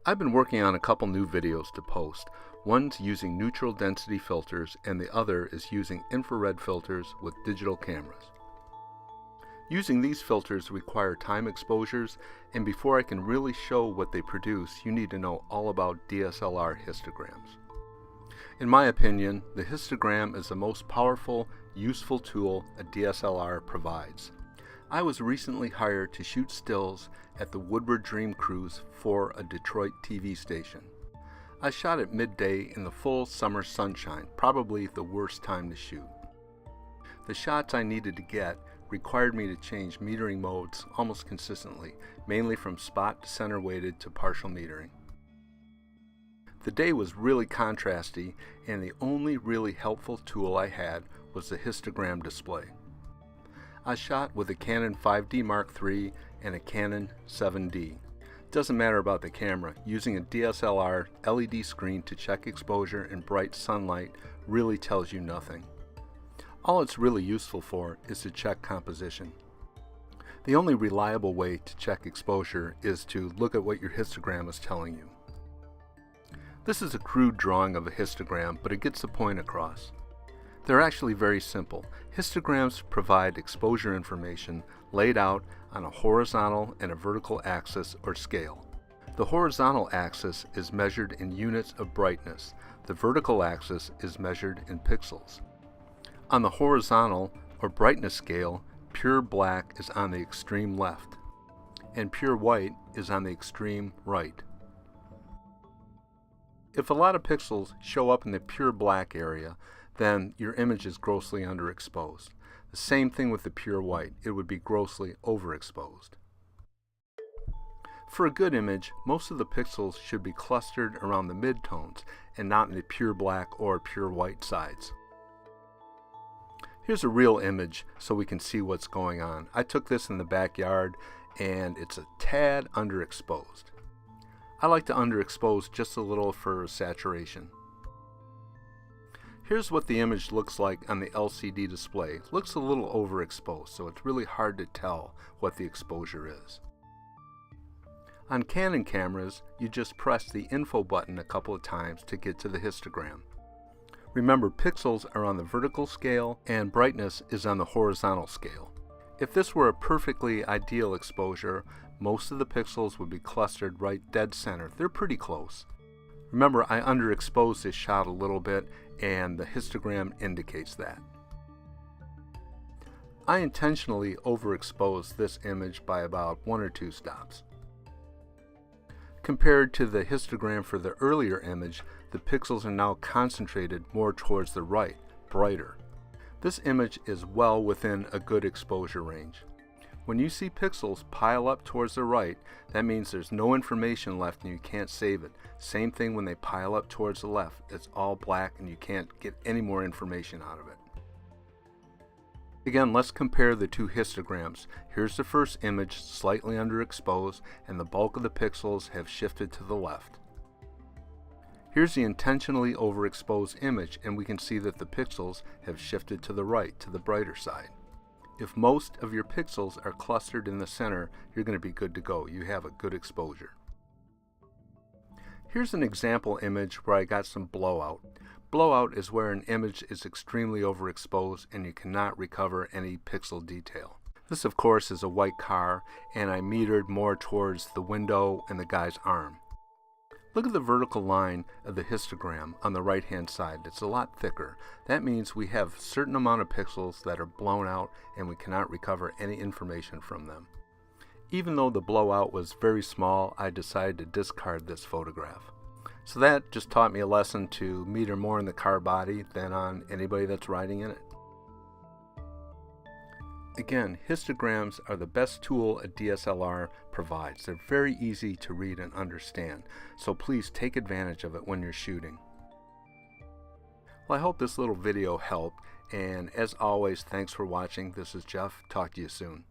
I've been working on a couple new videos to post. One's using neutral density filters and the other is using infrared filters with digital cameras. Using these filters require time exposures, and before I can really show what they produce, you need to know all about DSLR histograms. In my opinion, the histogram is the most powerful, useful tool a DSLR provides. I was recently hired to shoot stills at the Woodward Dream Cruise for a Detroit TV station. I shot at midday in the full summer sunshine, probably the worst time to shoot. The shots I needed to get required me to change metering modes almost consistently, mainly from spot to center weighted to partial metering. The day was really contrasty, and the only really helpful tool I had was the histogram display. I shot with a Canon 5D Mark III and a Canon 7D. Doesn't matter about the camera, using a DSLR LED screen to check exposure in bright sunlight really tells you nothing. All it's really useful for is to check composition. The only reliable way to check exposure is to look at what your histogram is telling you. This is a crude drawing of a histogram, but it gets the point across. They're actually very simple. Histograms provide exposure information laid out on a horizontal and a vertical axis or scale. The horizontal axis is measured in units of brightness. The vertical axis is measured in pixels. On the horizontal or brightness scale, pure black is on the extreme left, and pure white is on the extreme right. If a lot of pixels show up in the pure black area, then your image is grossly underexposed. The same thing with the pure white, it would be grossly overexposed. For a good image, most of the pixels should be clustered around the midtones and not in the pure black or pure white sides. Here's a real image so we can see what's going on. I took this in the backyard and it's a tad underexposed. I like to underexpose just a little for saturation. Here's what the image looks like on the LCD display. It looks a little overexposed, so it's really hard to tell what the exposure is. On Canon cameras, you just press the info button a couple of times to get to the histogram. Remember, pixels are on the vertical scale and brightness is on the horizontal scale. If this were a perfectly ideal exposure, most of the pixels would be clustered right dead center. They're pretty close. Remember, I underexposed this shot a little bit and the histogram indicates that. I intentionally overexposed this image by about 1 or 2 stops. Compared to the histogram for the earlier image, the pixels are now concentrated more towards the right, brighter. This image is well within a good exposure range. When you see pixels pile up towards the right, that means there's no information left and you can't save it. Same thing when they pile up towards the left. It's all black and you can't get any more information out of it. Again, let's compare the two histograms. Here's the first image, slightly underexposed, and the bulk of the pixels have shifted to the left. Here's the intentionally overexposed image, and we can see that the pixels have shifted to the right, to the brighter side. If most of your pixels are clustered in the center, you're going to be good to go. You have a good exposure. Here's an example image where I got some blowout. Blowout is where an image is extremely overexposed and you cannot recover any pixel detail. This, of course, is a white car, and I metered more towards the window and the guy's arm. Look at the vertical line of the histogram on the right hand side. It's a lot thicker. That means we have a certain amount of pixels that are blown out and we cannot recover any information from them. Even though the blowout was very small, I decided to discard this photograph. So that just taught me a lesson to meter more in the car body than on anybody that's riding in it. Again, histograms are the best tool a DSLR provides. They're very easy to read and understand, so please take advantage of it when you're shooting. Well, I hope this little video helped, and as always, thanks for watching. This is Jeff. Talk to you soon.